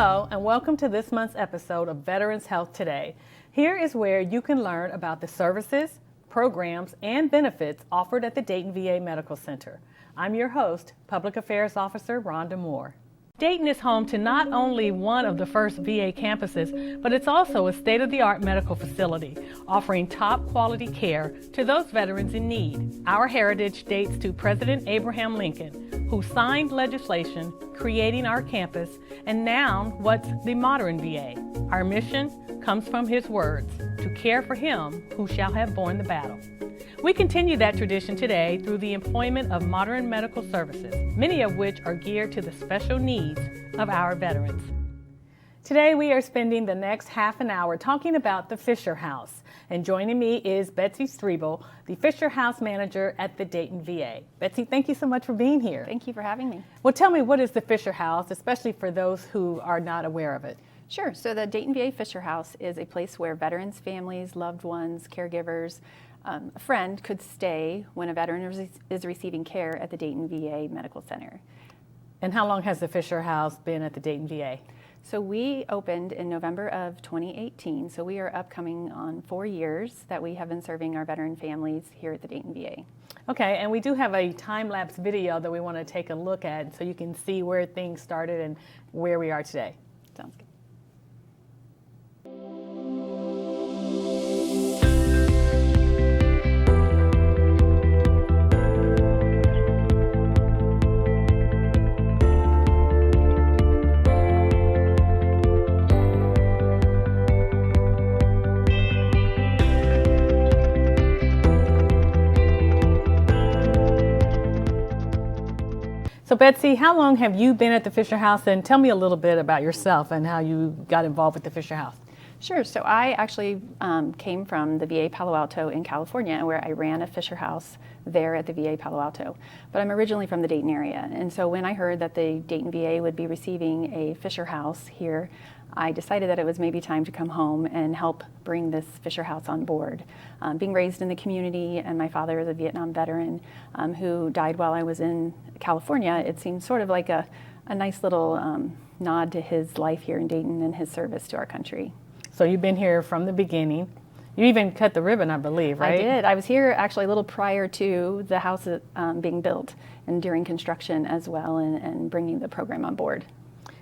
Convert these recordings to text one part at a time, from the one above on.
Hello, and welcome to this month's episode of Veterans Health Today. Here is where you can learn about the services, programs, and benefits offered at the Dayton VA Medical Center. I'm your host, Public Affairs Officer Rhonda Moore. Dayton is home to not only one of the first VA campuses, but it's also a state-of-the-art medical facility, offering top quality care to those veterans in need. Our heritage dates to President Abraham Lincoln, who signed legislation creating our campus, and now what's the modern VA. Our mission comes from his words, to care for him who shall have borne the battle. We continue that tradition today through the employment of modern medical services, many of which are geared to the special needs of our veterans. Today we are spending the next half an hour talking about the Fisher House. And joining me is Betsey Striebel, the Fisher House Manager at the Dayton VA. Betsey, thank you so much for being here. Thank you for having me. Well, tell me, what is the Fisher House, especially for those who are not aware of it? Sure. So the Dayton VA Fisher House is a place where veterans, families, loved ones, caregivers, a friend could stay when a veteran is receiving care at the Dayton VA Medical Center. And how long has the Fisher House been at the Dayton VA? So we opened in November of 2018, so we are upcoming on 4 years that we have been serving our veteran families here at the Dayton VA. Okay, and we do have a time-lapse video that we want to take a look at so you can see where things started and where we are today. Sounds good. So Betsey, how long have you been at the Fisher House, and tell me a little bit about yourself and how you got involved with the Fisher House? Sure. So I actually came from the VA Palo Alto in California, where I ran a Fisher House there at the VA Palo Alto. But I'm originally from the Dayton area, and so when I heard that the Dayton VA would be receiving a Fisher House here, I decided that it was maybe time to come home and help bring this Fisher House on board. Being raised in the community, and my father is a Vietnam veteran who died while I was in California, it seemed sort of like a nice little nod to his life here in Dayton and his service to our country. So you've been here from the beginning. You even cut the ribbon, I believe, right? I did. I was here actually a little prior to the house being built and during construction as well, and bringing the program on board.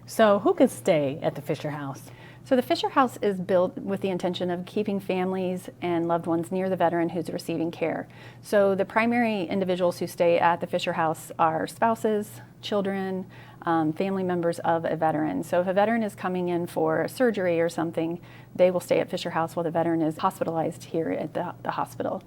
So who can stay at the Fisher House? So the Fisher House is built with the intention of keeping families and loved ones near the veteran who's receiving care. So the primary individuals who stay at the Fisher House are spouses, children, family members of a veteran. So if a veteran is coming in for surgery or something, they will stay at Fisher House while the veteran is hospitalized here at the hospital.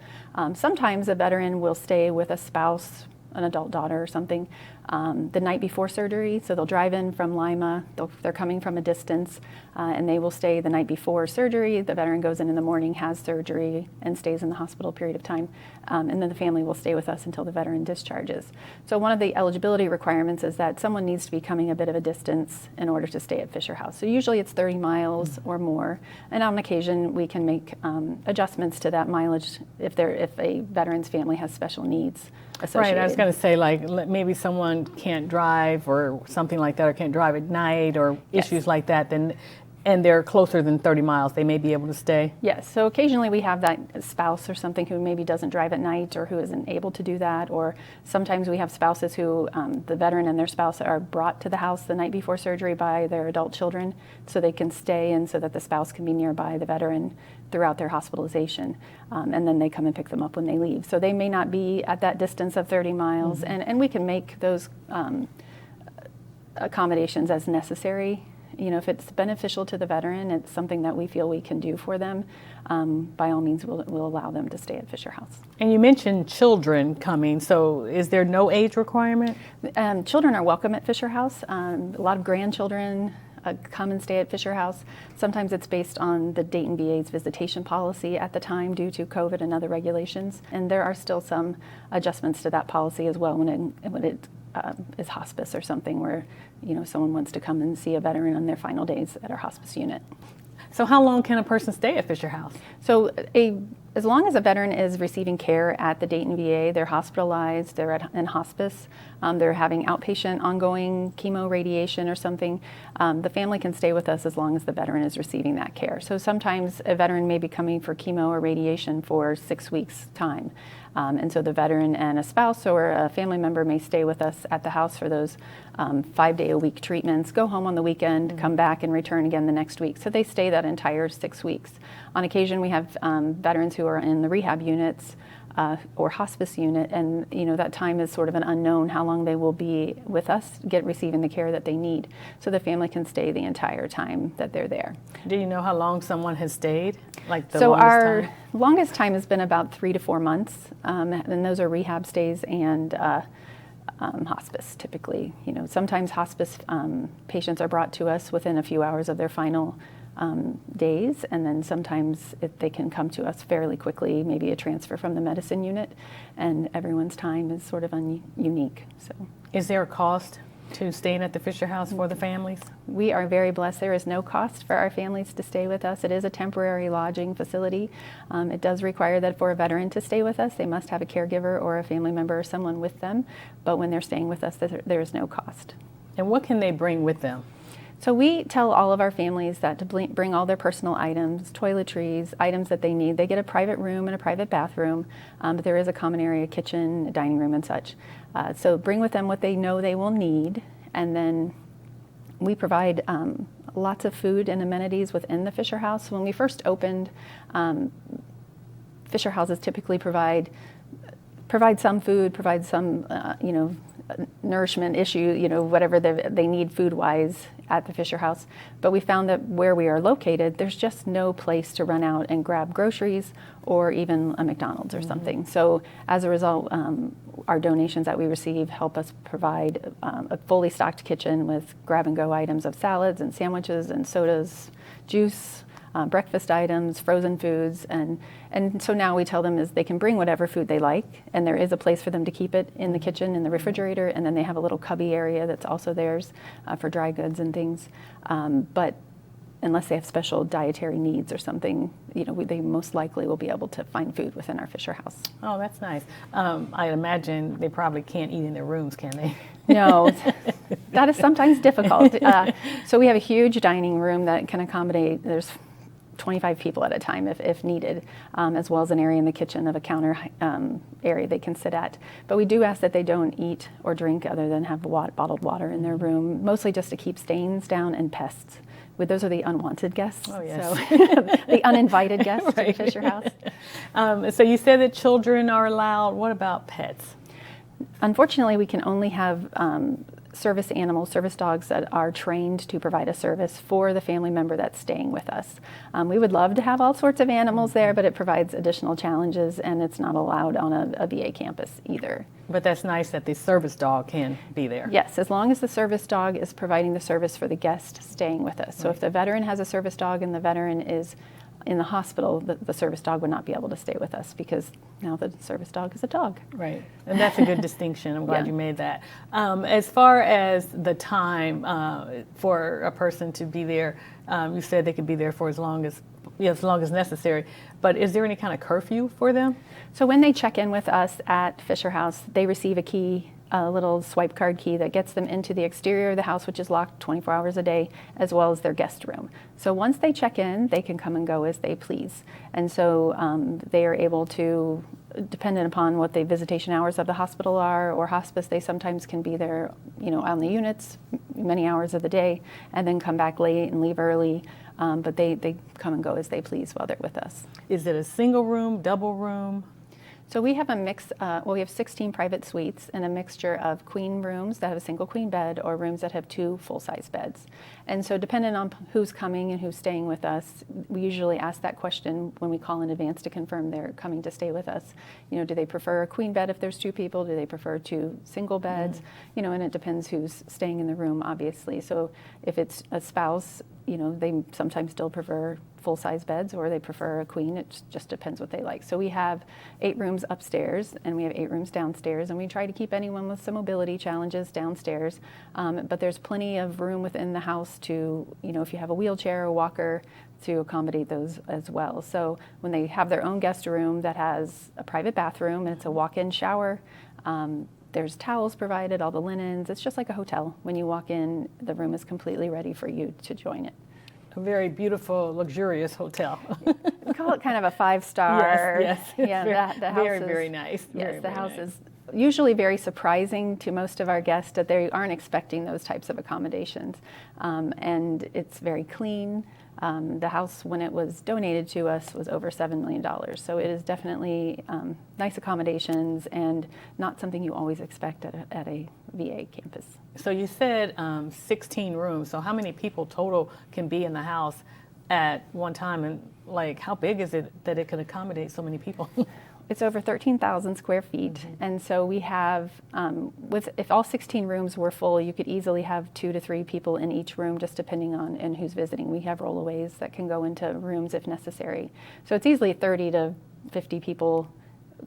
Sometimes a veteran will stay with a spouse, an adult daughter or something, the night before surgery. So they'll drive in from Lima, they're coming from a distance, and they will stay the night before surgery. The veteran goes in the morning, has surgery, and stays in the hospital a period of time, and then the family will stay with us until the veteran discharges. So one of the eligibility requirements is that someone needs to be coming a bit of a distance in order to stay at Fisher House. So usually it's 30 miles or more, and on occasion we can make adjustments to that mileage if a veteran's family has special needs associated. Right, I was going to say, like, maybe someone can't drive or something like that, or can't drive at night, or issues like that, then, and they're closer than 30 miles, they may be able to stay? Yes, so occasionally we have that spouse or something who maybe doesn't drive at night or who isn't able to do that, or sometimes we have spouses who, the veteran and their spouse are brought to the house the night before surgery by their adult children so they can stay and so that the spouse can be nearby the veteran throughout their hospitalization, and then they come and pick them up when they leave. So they may not be at that distance of 30 miles, and we can make those accommodations as necessary. You know, if it's beneficial to the veteran, it's something that we feel we can do for them, by all means we'll allow them to stay at Fisher House. And you mentioned children coming, so is there no age requirement? Children are welcome at Fisher House. A lot of grandchildren come and stay at Fisher House. Sometimes it's based on the Dayton VA's visitation policy at the time due to COVID and other regulations. And there are still some adjustments to that policy as well when it is hospice or something where, you know, someone wants to come and see a veteran on their final days at our hospice unit. So how long can a person stay at Fisher House? So a As long as a veteran is receiving care at the Dayton VA, they're hospitalized, they're in hospice, they're having outpatient ongoing chemo, radiation or something, the family can stay with us as long as the veteran is receiving that care. So sometimes a veteran may be coming for chemo or radiation for 6 weeks' time. And so the veteran and a spouse or a family member may stay with us at the house for those 5-day-a-week treatments, go home on the weekend, come back and return again the next week. So they stay that entire 6 weeks. On occasion, we have veterans who are in the rehab units or hospice unit, and that time is sort of an unknown how long they will be with us, receiving the care that they need. So the family can stay the entire time that they're there. Do you know how long someone has stayed? Like the so longest our time? longest time has been about 3 to 4 months, and those are rehab stays and hospice typically. Sometimes hospice patients are brought to us within a few hours of their final days, and then sometimes they can come to us fairly quickly, maybe a transfer from the medicine unit, and everyone's time is sort of unique. So, is there a cost to staying at the Fisher House for the families? We are very blessed. There is no cost for our families to stay with us. It is a temporary lodging facility. It does require that for a veteran to stay with us, they must have a caregiver or a family member or someone with them, but when they're staying with us, there is no cost. And what can they bring with them? So we tell all of our families that to bring all their personal items, toiletries, items that they need. They get a private room and a private bathroom, but there is a common area, kitchen, a dining room and such. So bring with them what they know they will need, and then we provide lots of food and amenities within the Fisher House. When we first opened, Fisher Houses typically provide some food, provide some nourishment issue, whatever they need food-wise at the Fisher House. But we found that where we are located, there's just no place to run out and grab groceries or even a McDonald's or something. So as a result, our donations that we receive help us provide a fully stocked kitchen with grab-and-go items of salads and sandwiches and sodas, juice, breakfast items, frozen foods, and so now we tell them is they can bring whatever food they like, and there is a place for them to keep it in the kitchen, in the refrigerator, and then they have a little cubby area that's also theirs for dry goods and things. But unless they have special dietary needs or something, they most likely will be able to find food within our Fisher House. Oh, that's nice. I imagine they probably can't eat in their rooms, can they? No, that is sometimes difficult. So we have a huge dining room that can accommodate, there's 25 people at a time if needed, as well as an area in the kitchen of a counter area they can sit at. But we do ask that they don't eat or drink other than have bottled water in their room, mostly just to keep stains down and pests. Those are the unwanted guests, oh, yes. So the uninvited guests Right. to the Fisher House. So you said that children are allowed. What about pets? Unfortunately, we can only have service animals, service dogs that are trained to provide a service for the family member that's staying with us. We would love to have all sorts of animals there, but it provides additional challenges, and it's not allowed on a VA campus either. But that's nice that the service dog can be there. Yes, as long as the service dog is providing the service for the guest staying with us. So Right. if the veteran has a service dog and the veteran is in the hospital, the service dog would not be able to stay with us because now the service dog is a dog. Right, and that's a good distinction. I'm glad Yeah. you made that. As far as the time for a person to be there, you said they could be there for as long as necessary. But is there any kind of curfew for them? So when they check in with us at Fisher House, they receive a key, a little swipe card key that gets them into the exterior of the house, which is locked 24 hours a day, as well as their guest room. So once they check in, they can come and go as they please. And so they are able to, dependent upon what the visitation hours of the hospital are or hospice, they sometimes can be there, on the units many hours of the day and then come back late and leave early. But they come and go as they please while they're with us. Is it a single room, double room? So we have a mix, we have 16 private suites and a mixture of queen rooms that have a single queen bed or rooms that have 2 full-size beds. And so depending on who's coming and who's staying with us, we usually ask that question when we call in advance to confirm they're coming to stay with us. Do they prefer a queen bed if there's 2 people? Do they prefer 2 single beds? And it depends who's staying in the room, obviously. So if it's a spouse, they sometimes still prefer full-size beds, or they prefer a queen. It just depends what they like. So we have 8 rooms upstairs, and we have 8 rooms downstairs, and we try to keep anyone with some mobility challenges downstairs. But there's plenty of room within the house to, if you have a wheelchair or walker, to accommodate those as well. So when they have their own guest room that has a private bathroom and it's a walk-in shower, there's towels provided, all the linens. It's just like a hotel. When you walk in, the room is completely ready for you to join it. A very beautiful, luxurious hotel. We call it kind of a 5-star. Yes. Yeah, the house very, is, very nice. Yes, the house is usually very surprising to most of our guests that they aren't expecting those types of accommodations. And it's very clean. The house, when it was donated to us, was over $7 million. So it is definitely nice accommodations and not something you always expect at a VA campus. So you said 16 rooms. So how many people total can be in the house at one time? And how big is it that it could accommodate so many people? It's over 13,000 square feet, and so we have, if all 16 rooms were full, you could easily have 2 to 3 people in each room, just depending on and who's visiting. We have rollaways that can go into rooms if necessary. So it's easily 30 to 50 people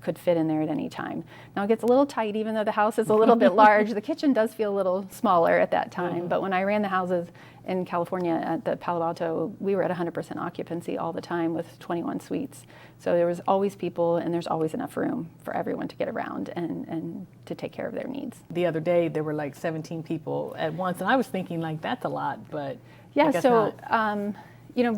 could fit in there at any time. Now it gets a little tight, even though the house is a little bit large. The kitchen does feel a little smaller at that time, but when I ran the houses in California at the Palo Alto, we were at 100% occupancy all the time with 21 suites. So there was always people, and there's always enough room for everyone to get around and to take care of their needs. The other day there were 17 people at once, and I was thinking that's a lot, but yeah. I guess So not.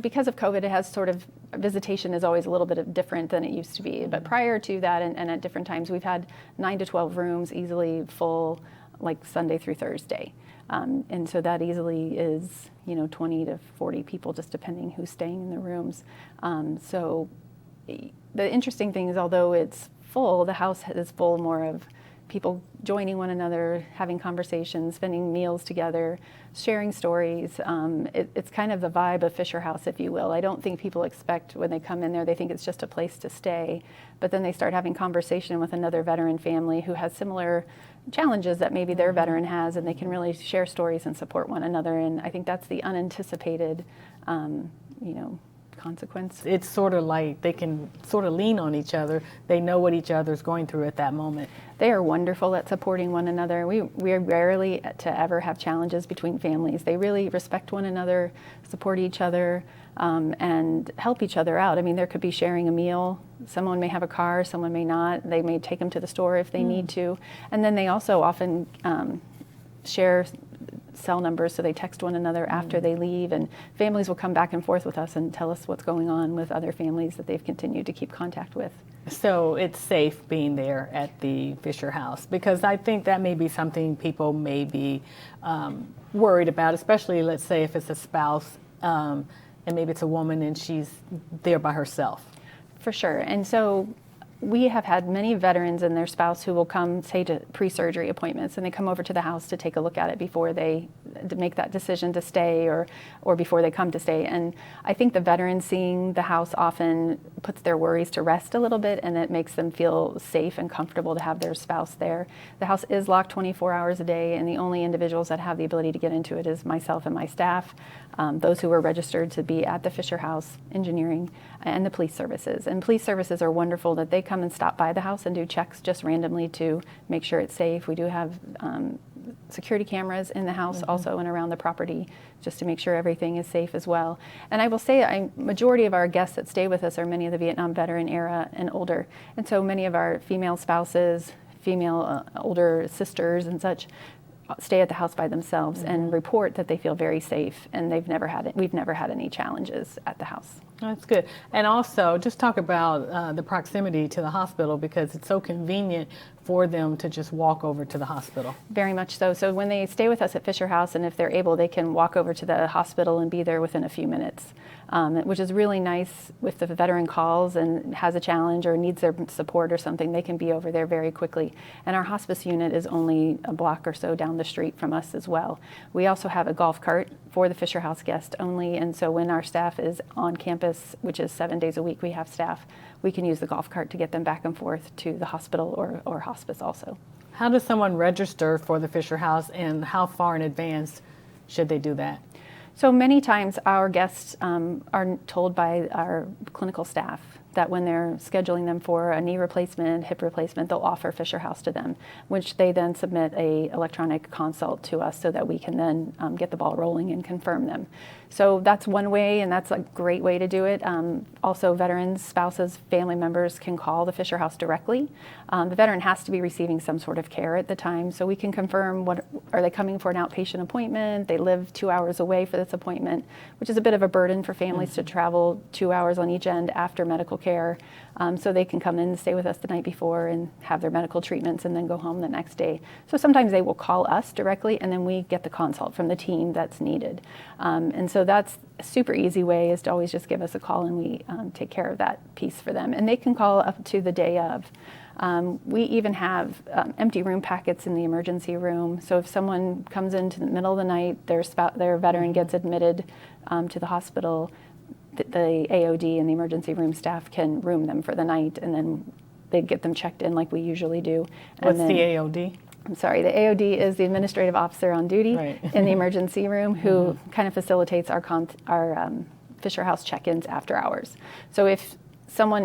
Because of COVID, it has sort of, visitation is always a little bit different than it used to be. But prior to that, and at different times, we've had 9 to 12 rooms easily full, Sunday through Thursday. And so that easily is, 20 to 40 people, just depending who's staying in the rooms. So the interesting thing is, although it's full, the house is full more of people joining one another, having conversations, spending meals together, sharing stories. It's kind of the vibe of Fisher House, if you will. I don't think people expect when they come in there, they think it's just a place to stay, but then they start having conversation with another veteran family who has similar challenges that maybe their veteran has, and they can really share stories and support one another. And I think that's the unanticipated, consequence. It's sort of like they can sort of lean on each other. They know what each other's going through at that moment. They are wonderful at supporting one another. We are rarely to ever have challenges between families. They really respect one another, support each other, and help each other out. I mean, there could be sharing a meal. Someone may have a car, someone may not. They may take them to the store if they need to. And then they also often share cell numbers, so they text one another after they leave, and families will come back and forth with us and tell us what's going on with other families that they've continued to keep contact with. So it's safe being there at the Fisher House, because I think that may be something people may be worried about, especially, let's say, if it's a spouse and maybe it's a woman and she's there by herself. For sure. And so we have had many veterans and their spouse who will come, say, to pre-surgery appointments, and they come over to the house to take a look at it before they make that decision to stay or before they come to stay. And I think the veterans seeing the house often puts their worries to rest a little bit, and it makes them feel safe and comfortable to have their spouse there. The house is locked 24 hours a day, and the only individuals that have the ability to get into it is myself and my staff, those who are registered to be at the Fisher House, engineering, and the police services. And police services are wonderful that they come and stop by the house and do checks just randomly to make sure it's safe. We do have security cameras in the house also and around the property, just to make sure everything is safe as well. And I will say a majority of our guests that stay with us are many of the Vietnam veteran era and older. And so many of our female spouses, female older sisters and such stay at the house by themselves and report that they feel very safe, and we've never had any challenges at the house. That's good. And also, just talk about the proximity to the hospital, because it's so convenient for them to just walk over to the hospital. Very much so. So when they stay with us at Fisher House, and if they're able, they can walk over to the hospital and be there within a few minutes, which is really nice. If the veteran calls and has a challenge or needs their support or something, they can be over there very quickly. And our hospice unit is only a block or so down the street from us as well. We also have a golf cart for the Fisher House guest only, and so when our staff is on campus, which is 7 days a week, we have staff, we can use the golf cart to get them back and forth to the hospital or hospice also. How does someone register for the Fisher House, and how far in advance should they do that? So many times our guests are told by our clinical staff that when they're scheduling them for a knee replacement, hip replacement, they'll offer Fisher House to them, which they then submit a electronic consult to us so that we can then get the ball rolling and confirm them. So that's one way, and that's a great way to do it. Also, veterans, spouses, family members can call the Fisher House directly. The veteran has to be receiving some sort of care at the time, so we can confirm are they coming for an outpatient appointment? They live 2 hours away for this appointment, which is a bit of a burden for families to travel 2 hours on each end after medical care. So they can come in and stay with us the night before and have their medical treatments and then go home the next day. So sometimes they will call us directly, and then we get the consult from the team that's needed. And so that's a super easy way, is to always just give us a call, and we take care of that piece for them. And they can call up to the day of. We even have empty room packets in the emergency room. So if someone comes into the middle of the night, their veteran gets admitted to the hospital, the AOD and the emergency room staff can room them for the night, and then they get them checked in like we usually do. What's the AOD? I'm sorry, the AOD is the administrative officer on duty in the emergency room who kind of facilitates our Fisher House check-ins after hours. So if someone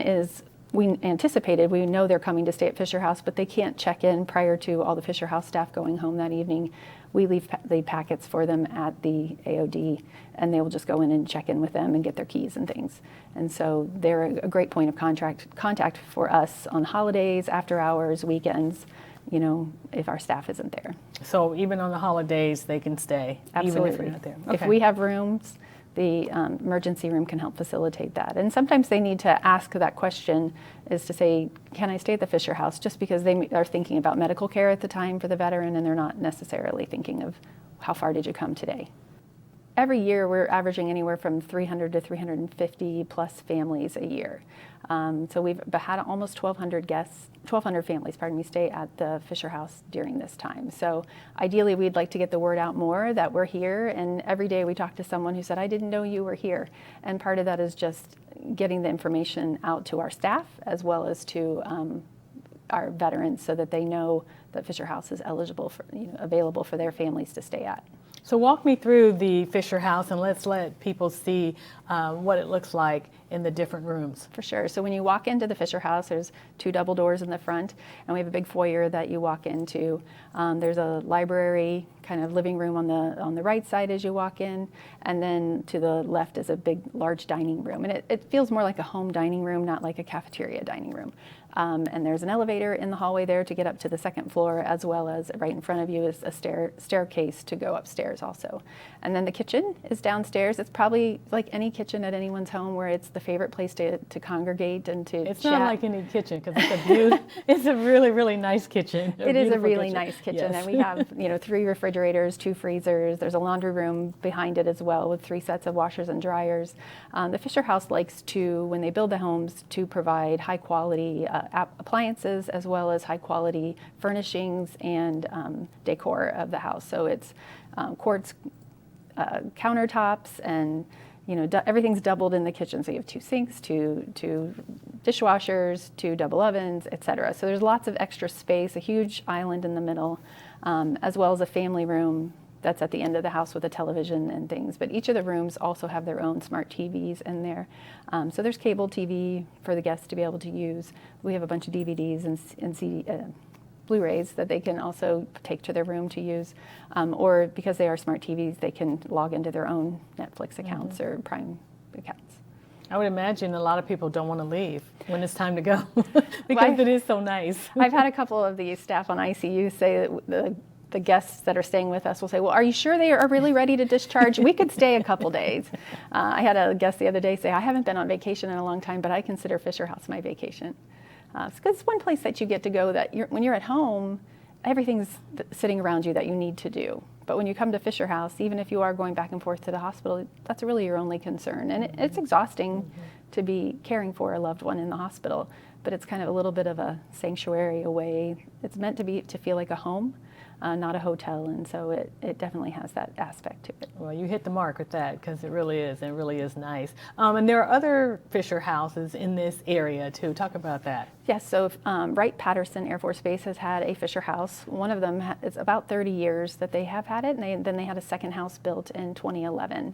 we know they're coming to stay at Fisher House, but they can't check in prior to all the Fisher House staff going home that evening, we leave the packets for them at the AOD, and they will just go in and check in with them and get their keys and things. And so they're a great point of contact for us on holidays, after hours, weekends, if our staff isn't there. So even on the holidays, they can stay, Absolutely. even if you're not there. Okay. If we have rooms, the emergency room can help facilitate that. And sometimes they need to ask that question, is to say, can I stay at the Fisher House? Just because they are thinking about medical care at the time for the veteran, and they're not necessarily thinking of how far did you come today. Every year we're averaging anywhere from 300 to 350 plus families a year. So we've had almost 1,200 families, stay at the Fisher House during this time. So ideally we'd like to get the word out more that we're here, and every day we talk to someone who said, I didn't know you were here. And part of that is just getting the information out to our staff as well as to our veterans, so that they know that Fisher House is available for their families to stay at. So walk me through the Fisher House, and let's let people see what it looks like in the different rooms. For sure. So when you walk into the Fisher House, there's 2 double doors in the front, and we have a big foyer that you walk into. There's a library, kind of living room on the right side as you walk in, and then to the left is a big, large dining room. And it feels more like a home dining room, not like a cafeteria dining room. And there's an elevator in the hallway there to get up to the second floor, as well as right in front of you is a staircase to go upstairs also. And then the kitchen is downstairs. It's probably like any kitchen at anyone's home, where it's the favorite place to congregate and to It's chat. not like any kitchen, because it's a really, really nice kitchen. It is a really nice kitchen, yes. and we have 3 refrigerators, 2 freezers. There's a laundry room behind it as well, with 3 sets of washers and dryers. The Fisher House likes to, when they build the homes, to provide high quality appliances as well as high quality furnishings and decor of the house. So it's quartz countertops, and everything's doubled in the kitchen. So you have 2 sinks, two dishwashers, 2 double ovens, etc. So there's lots of extra space, a huge island in the middle, as well as a family room that's at the end of the house with a television and things. But each of the rooms also have their own smart TVs in there. So there's cable TV for the guests to be able to use. We have a bunch of DVDs and Blu-rays that they can also take to their room to use. Or because they are smart TVs, they can log into their own Netflix accounts or Prime accounts. I would imagine a lot of people don't want to leave when it's time to go because it is so nice. I've had a couple of the staff on ICU say that the guests that are staying with us will say, well, are you sure they are really ready to discharge? We could stay a couple days. I had a guest the other day say, I haven't been on vacation in a long time, but I consider Fisher House my vacation. Because it's one place that you get to go that when you're at home, everything's sitting around you that you need to do. But when you come to Fisher House, even if you are going back and forth to the hospital, that's really your only concern. And it's exhausting to be caring for a loved one in the hospital, but it's kind of a little bit of a sanctuary, a way. It's meant to feel like a home. not a hotel, and so it definitely has that aspect to it. Well, you hit the mark with that because it really is nice. And there are other Fisher houses in this area too. Talk about that. Yes, so Wright-Patterson Air Force Base has had a Fisher House. One of them is about 30 years that they have had it, and then they had a second house built in 2011.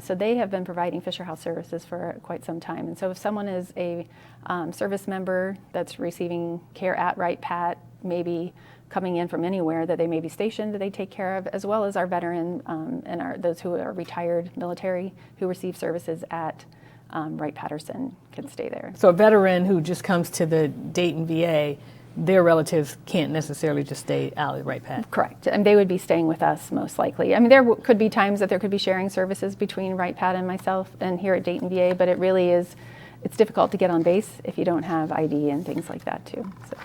So they have been providing Fisher House services for quite some time. And so if someone is a service member that's receiving care at Wright-Pat, maybe coming in from anywhere that they may be stationed that they take care of, as well as our veteran and those who are retired military who receive services at Wright-Patterson can stay there. So a veteran who just comes to the Dayton VA, their relatives can't necessarily just stay out at Wright-Pat. Correct, and they would be staying with us most likely. I mean, there could be times that there could be sharing services between Wright-Pat and myself and here at Dayton VA, but it really is, it's difficult to get on base if you don't have ID and things like that too. So.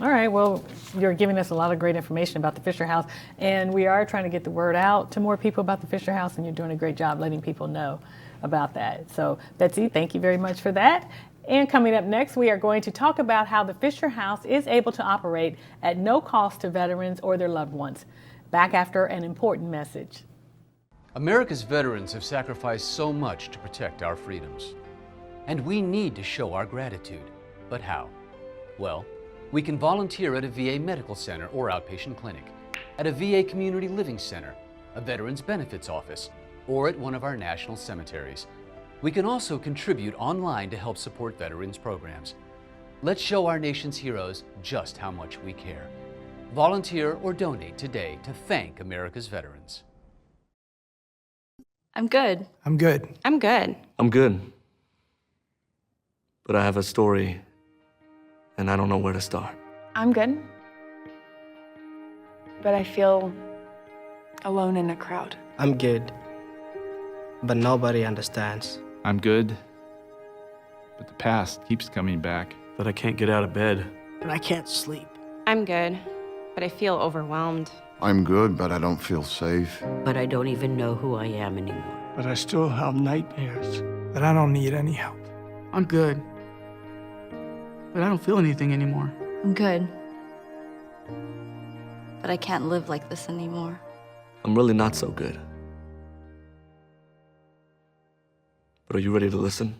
All right, well, you're giving us a lot of great information about the Fisher House, and we are trying to get the word out to more people about the Fisher House, and you're doing a great job letting people know about that. So, Betsy, thank you very much for that. And coming up next, we are going to talk about how the Fisher House is able to operate at no cost to veterans or their loved ones. Back after an important message. America's veterans have sacrificed so much to protect our freedoms, and we need to show our gratitude. But how? Well, we can volunteer at a VA medical center or outpatient clinic, at a VA community living center, a veterans benefits office, or at one of our national cemeteries. We can also contribute online to help support veterans programs. Let's show our nation's heroes just how much we care. Volunteer or donate today to thank America's veterans. I'm good. I'm good. I'm good. I'm good. But I have a story, and I don't know where to start. I'm good. But I feel alone in a crowd. I'm good. But nobody understands. I'm good, but the past keeps coming back. But I can't get out of bed. And I can't sleep. I'm good, but I feel overwhelmed. I'm good, but I don't feel safe. But I don't even know who I am anymore. But I still have nightmares. But I don't need any help. I'm good, but I don't feel anything anymore. I'm good, but I can't live like this anymore. I'm really not so good. But are you ready to listen?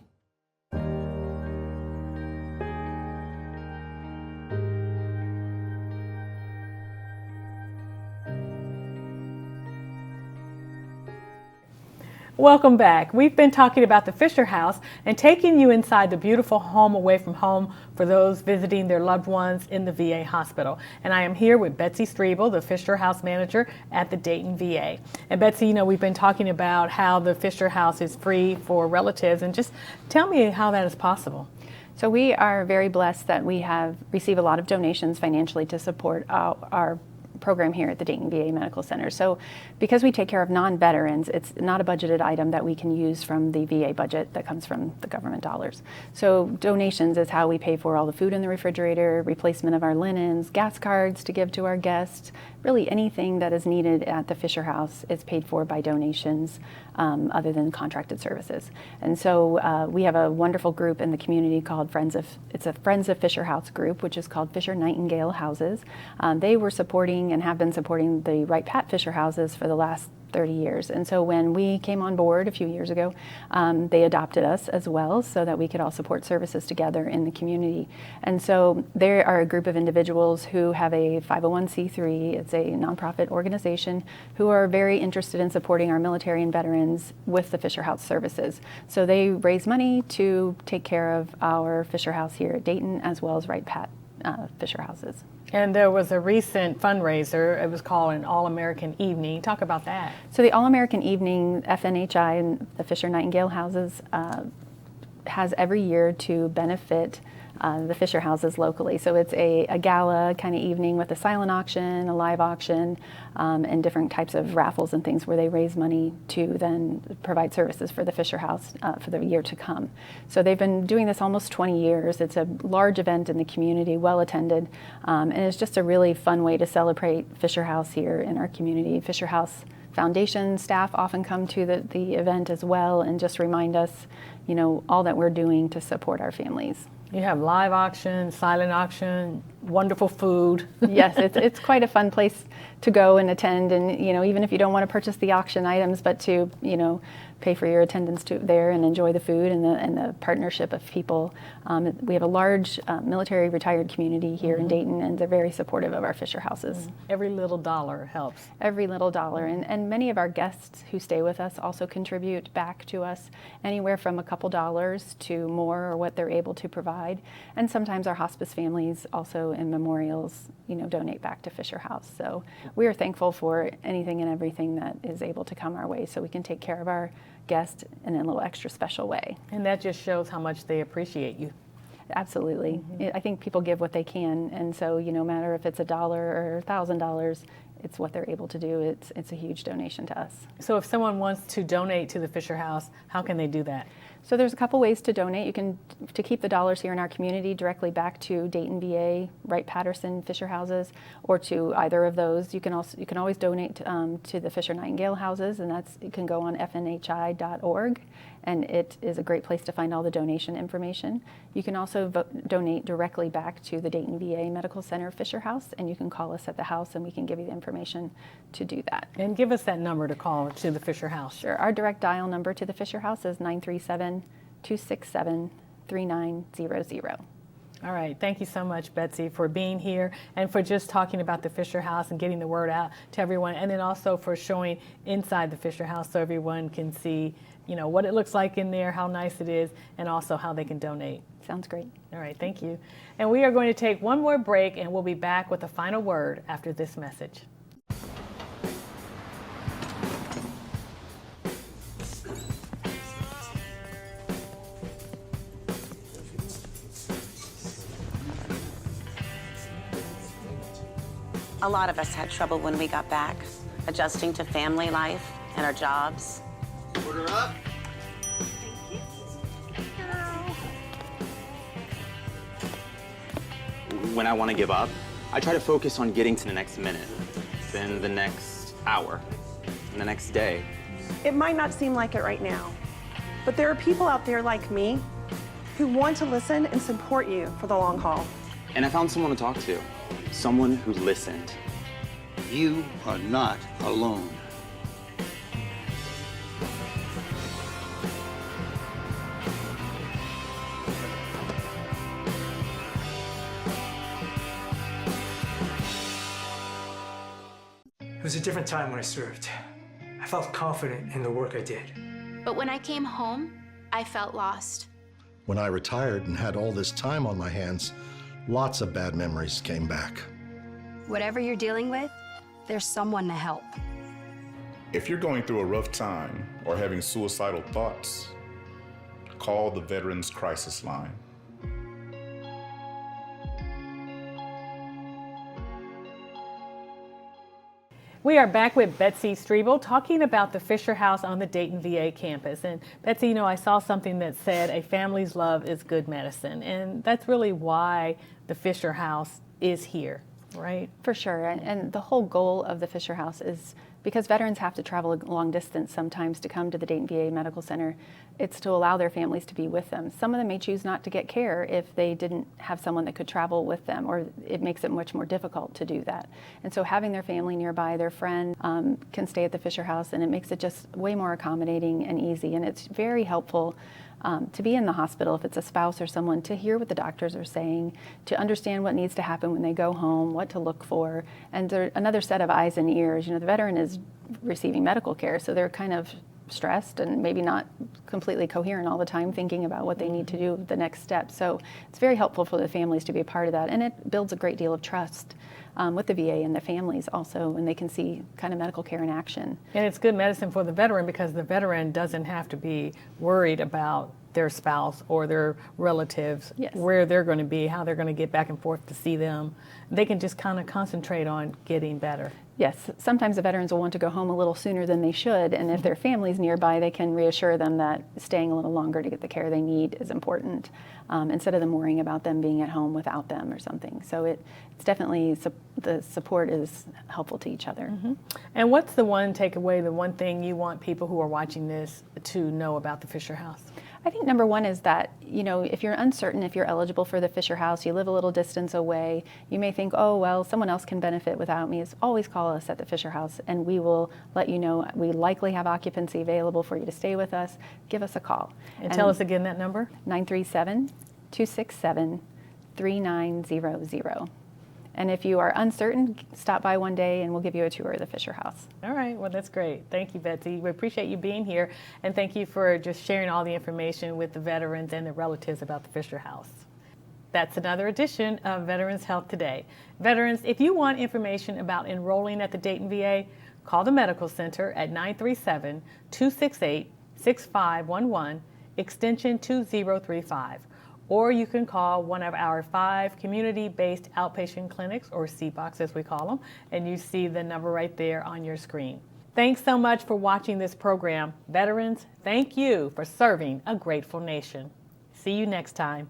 Welcome back. We've been talking about the Fisher House and taking you inside the beautiful home away from home for those visiting their loved ones in the VA hospital. And I am here with Betsey Striebel, the Fisher House manager at the Dayton VA. And Betsy, we've been talking about how the Fisher House is free for relatives, and just tell me how that is possible. So we are very blessed that we have received a lot of donations financially to support our program here at the Dayton VA Medical Center. So because we take care of non-veterans, it's not a budgeted item that we can use from the VA budget that comes from the government dollars. So donations is how we pay for all the food in the refrigerator, replacement of our linens, gas cards to give to our guests. Really anything that is needed at the Fisher House is paid for by donations other than contracted services. And so we have a wonderful group in the community called Friends of Fisher House group, which is called Fisher Nightingale Houses. They were supporting and have been supporting the Wright-Pat Fisher houses for the last 30 years. And so when we came on board a few years ago, they adopted us as well so that we could all support services together in the community. And so there are a group of individuals who have a 501c3, it's a nonprofit organization, who are very interested in supporting our military and veterans with the Fisher House services. So they raise money to take care of our Fisher House here at Dayton as well as Wright-Pat Fisher houses. And there was a recent fundraiser. It was called an All-American Evening. Talk about that. So the All-American Evening, FNHI and the Fisher Nightingale Houses has every year to benefit the Fisher houses locally. So it's a gala kind of evening with a silent auction, a live auction, and different types of raffles and things where they raise money to then provide services for the Fisher House for the year to come. So they've been doing this almost 20 years. It's a large event in the community, well attended, and it's just a really fun way to celebrate Fisher House here in our community. Fisher House Foundation staff often come to the event as well and just remind us, all that we're doing to support our families. You have live auction, silent auction, wonderful food. Yes, it's quite a fun place to go and attend, and even if you don't want to purchase the auction items, but to pay for your attendance there and enjoy the food and the partnership of people. We have a large military retired community here in Dayton, and they're very supportive of our Fisher houses. Every little dollar helps. Every little dollar, and many of our guests who stay with us also contribute back to us anywhere from a couple dollars to more, or what they're able to provide. And sometimes our hospice families also in memorials, donate back to Fisher House. So we are thankful for anything and everything that is able to come our way so we can take care of our guests in a little extra special way. And that just shows how much they appreciate you. Absolutely. I think people give what they can, and so no matter if it's $1 or $1,000, it's what they're able to do. It's a huge donation to us. So if someone wants to donate to the Fisher House, how can they do that? So there's a couple ways to donate. You can to keep the dollars here in our community directly back to Dayton VA, Wright-Patterson, Fisher houses, or to either of those. You can always donate to the Fisher Nightingale houses, and you can go on fnhi.org, and it is a great place to find all the donation information. You can also donate directly back to the Dayton VA Medical Center Fisher House, and you can call us at the house, and we can give you the information to do that. And give us that number to call to the Fisher House. Sure. Our direct dial number to the Fisher House is 937-267-3900. All right. Thank you so much, Betsey, for being here and for just talking about the Fisher House and getting the word out to everyone, and then also for showing inside the Fisher House so everyone can see, what it looks like in there, how nice it is, and also how they can donate. Sounds great. All right. Thank you. And we are going to take one more break, and we'll be back with a final word after this message. A lot of us had trouble when we got back, adjusting to family life and our jobs. Order up. When I want to give up, I try to focus on getting to the next minute, then the next hour, and the next day. It might not seem like it right now, but there are people out there like me who want to listen and support you for the long haul. And I found someone to talk to, someone who listened. You are not alone. It was a different time when I served. I felt confident in the work I did. But when I came home, I felt lost. When I retired and had all this time on my hands, lots of bad memories came back. Whatever you're dealing with, there's someone to help. If you're going through a rough time or having suicidal thoughts, call the Veterans Crisis Line. We are back with Betsey Striebel talking about the Fisher House on the Dayton VA campus. And Betsey, I saw something that said a family's love is good medicine. And that's really why the Fisher House is here, right? For sure. And the whole goal of the Fisher House is because veterans have to travel a long distance sometimes to come to the Dayton VA Medical Center, it's to allow their families to be with them. Some of them may choose not to get care if they didn't have someone that could travel with them, or it makes it much more difficult to do that. And so having their family nearby, their friend can stay at the Fisher House, and it makes it just way more accommodating and easy. And it's very helpful to be in the hospital, if it's a spouse or someone, to hear what the doctors are saying, to understand what needs to happen when they go home, what to look for, and another set of eyes and ears. The veteran is receiving medical care, so they're kind of stressed and maybe not completely coherent all the time, thinking about what they need to do the next step. So it's very helpful for the families to be a part of that, and it builds a great deal of trust with the VA and the families also, when they can see kind of medical care in action. And it's good medicine for the veteran because the veteran doesn't have to be worried about their spouse or their relatives, where they're going to be, how they're going to get back and forth to see them. They can just kind of concentrate on getting better. Yes, sometimes the veterans will want to go home a little sooner than they should, and if their family's nearby, they can reassure them that staying a little longer to get the care they need is important, instead of them worrying about them being at home without them or something. So it's definitely, the support is helpful to each other. Mm-hmm. And what's the one takeaway, the one thing you want people who are watching this to know about the Fisher House? I think number one is that, if you're uncertain if you're eligible for the Fisher House, you live a little distance away, you may think, oh, well, someone else can benefit without me. Always call us at the Fisher House and we will let you know. We likely have occupancy available for you to stay with us. Give us a call. And tell us again that number. 937-267-3900. And if you are uncertain, stop by one day and we'll give you a tour of the Fisher House. All right, well, that's great. Thank you, Betsey. We appreciate you being here, and thank you for just sharing all the information with the veterans and their relatives about the Fisher House. That's another edition of Veterans Health Today. Veterans, if you want information about enrolling at the Dayton VA, call the Medical Center at 937-268-6511, extension 2035. Or you can call one of our 5 community-based outpatient clinics, or CBOCs as we call them, and you see the number right there on your screen. Thanks so much for watching this program. Veterans, thank you for serving a grateful nation. See you next time.